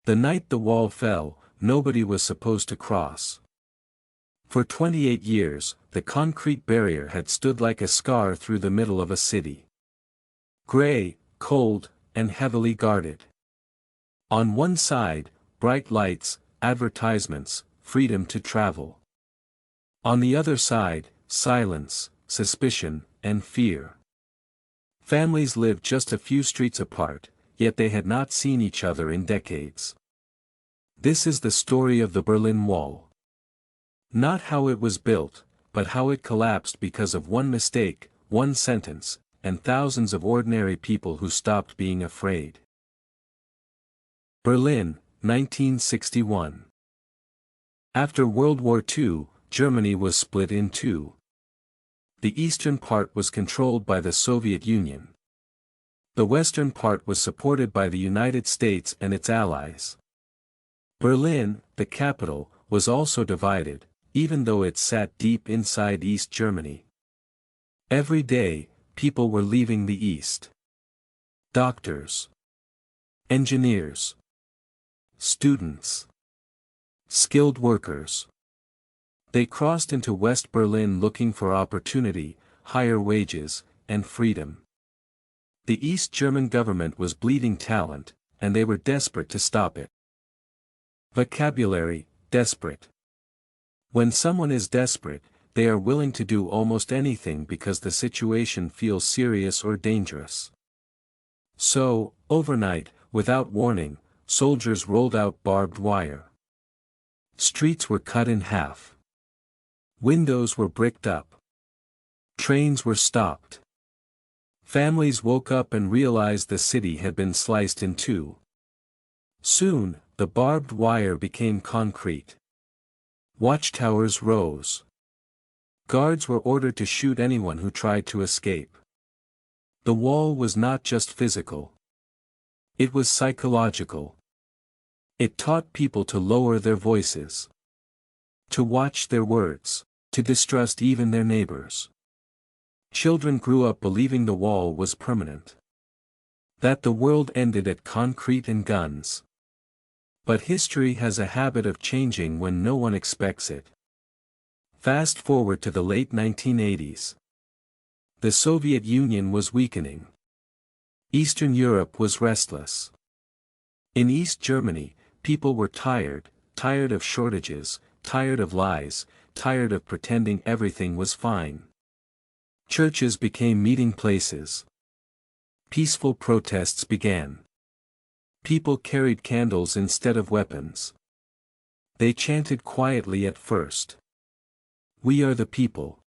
The night the wall fell, nobody was supposed to cross. For 28 years, the concrete barrier had stood like a scar through the middle of a city. Gray, cold, and heavily guarded. On one side, bright lights, advertisements, freedom to travel. On the other side, silence, suspicion, and fear. Families lived just a few streets apart, yet they had not seen each other in decades. This is the story of the Berlin Wall. Not how it was built, but how it collapsed because of one mistake, one sentence, and thousands of ordinary people who stopped being afraid. Berlin, 1961. After World War II, Germany was split in two. The eastern part was controlled by the Soviet Union. The western part was supported by the United States and its allies. Berlin, the capital, was also divided, even though it sat deep inside East Germany. Every day, people were leaving the East. Doctors. Engineers. Students. Skilled workers. They crossed into West Berlin looking for opportunity, higher wages, and freedom. The East German government was bleeding talent, and they were desperate to stop it. Vocabulary: desperate. When someone is desperate, they are willing to do almost anything because the situation feels serious or dangerous. So, overnight, without warning, soldiers rolled out barbed wire. Streets were cut in half. Windows were bricked up. Trains were stopped. Families woke up and realized the city had been sliced in two. Soon, the barbed wire became concrete. Watchtowers rose. Guards were ordered to shoot anyone who tried to escape. The wall was not just physical. It was psychological. It taught people to lower their voices. To watch their words. To distrust even their neighbors. Children grew up believing the wall was permanent. That the world ended at concrete and guns. But history has a habit of changing when no one expects it. Fast forward to the late 1980s. The Soviet Union was weakening. Eastern Europe was restless. In East Germany, people were tired of shortages, tired of lies, tired of pretending everything was fine. Churches became meeting places. Peaceful protests began. People carried candles instead of weapons. They chanted quietly at first. We are the people.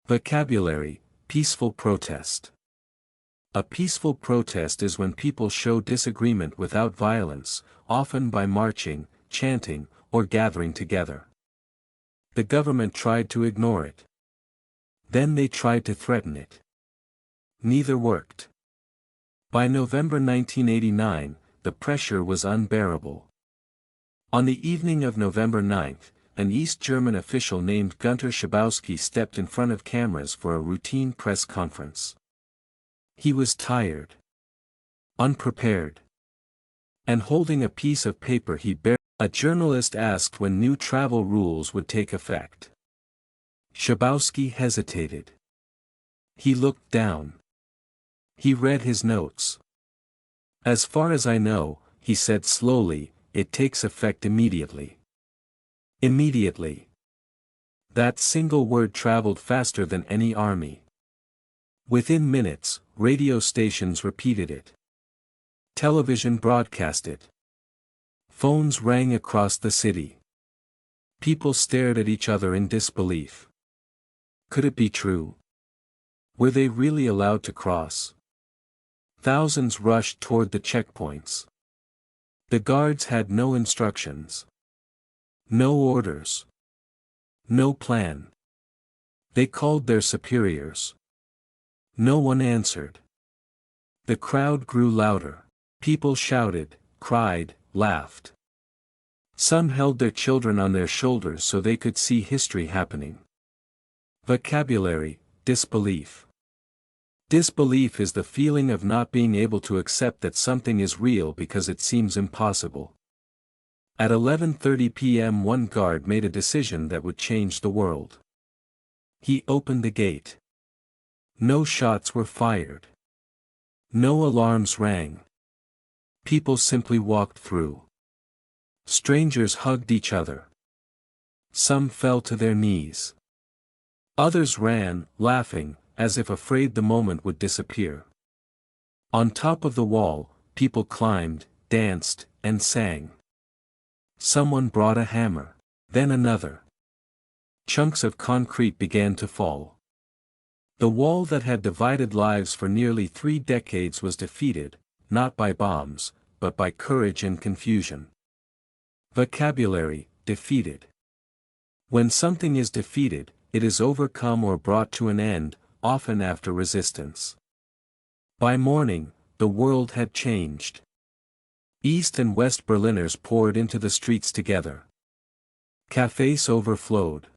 Vocabulary: peaceful protest. A peaceful protest is when people show disagreement without violence, often by marching, chanting, or gathering together. The government tried to ignore it. Then they tried to threaten it. Neither worked. By November 1989, the pressure was unbearable. On the evening of November 9, an East German official named Günter Schabowski stepped in front of cameras for a routine press conference. He was tired. Unprepared. And holding a piece of paper he barely. A journalist asked when new travel rules would take effect. Schabowski hesitated. He looked down. He read his notes. As far as I know, he said slowly, it takes effect immediately. Immediately. That single word traveled faster than any army. Within minutes, radio stations repeated it. Television broadcast it. Phones rang across the city. People stared at each other in disbelief. Could it be true? Were they really allowed to cross? Thousands rushed toward the checkpoints. The guards had no instructions. No orders. No plan. They called their superiors. No one answered. The crowd grew louder. People shouted, cried, laughed. Some held their children on their shoulders so they could see history happening. Vocabulary: disbelief. Disbelief is the feeling of not being able to accept that something is real because it seems impossible. At 11:30 p.m. one guard made a decision that would change the world. He opened the gate. No shots were fired. No alarms rang. People simply walked through. Strangers hugged each other. Some fell to their knees. Others ran, laughing, as if afraid the moment would disappear. On top of the wall, people climbed, danced, and sang. Someone brought a hammer, then another. Chunks of concrete began to fall. The wall that had divided lives for nearly 3 decades was defeated, not by bombs, but by courage and confusion. Vocabulary: defeated. When something is defeated, it is overcome or brought to an end, often after resistance. By morning, the world had changed. East and West Berliners poured into the streets together. Cafes overflowed.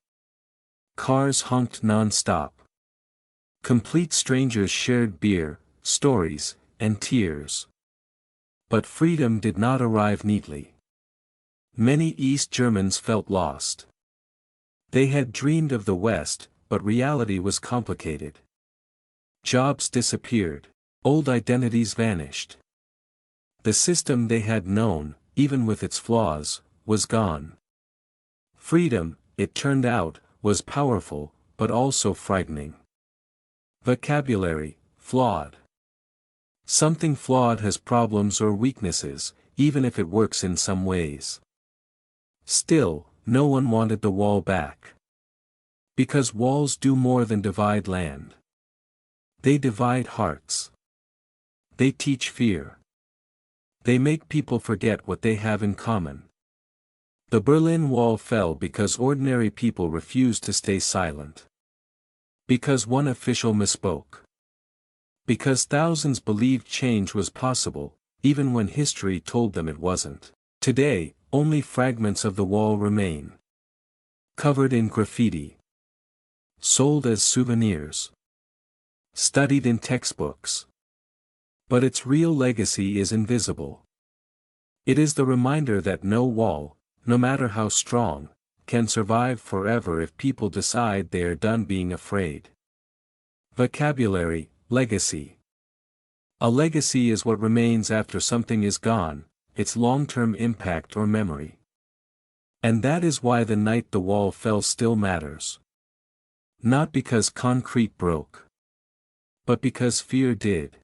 Cars honked non-stop. Complete strangers shared beer, stories, and tears. But freedom did not arrive neatly. Many East Germans felt lost. They had dreamed of the West, but reality was complicated. Jobs disappeared. Old identities vanished. The system they had known, even with its flaws, was gone. Freedom, it turned out, was powerful, but also frightening. Vocabulary: flawed. Something flawed has problems or weaknesses, even if it works in some ways. Still, no one wanted the wall back. Because walls do more than divide land. They divide hearts. They teach fear. They make people forget what they have in common. The Berlin Wall fell because ordinary people refused to stay silent. Because one official misspoke. Because thousands believed change was possible, even when history told them it wasn't. Today, only fragments of the wall remain. Covered in graffiti. Sold as souvenirs. Studied in textbooks. But its real legacy is invisible. It is the reminder that no wall, no matter how strong, can survive forever if people decide they are done being afraid. Vocabulary: legacy. A legacy is what remains after something is gone, its long-term impact or memory. And that is why the night the wall fell still matters. Not because concrete broke. But because fear did.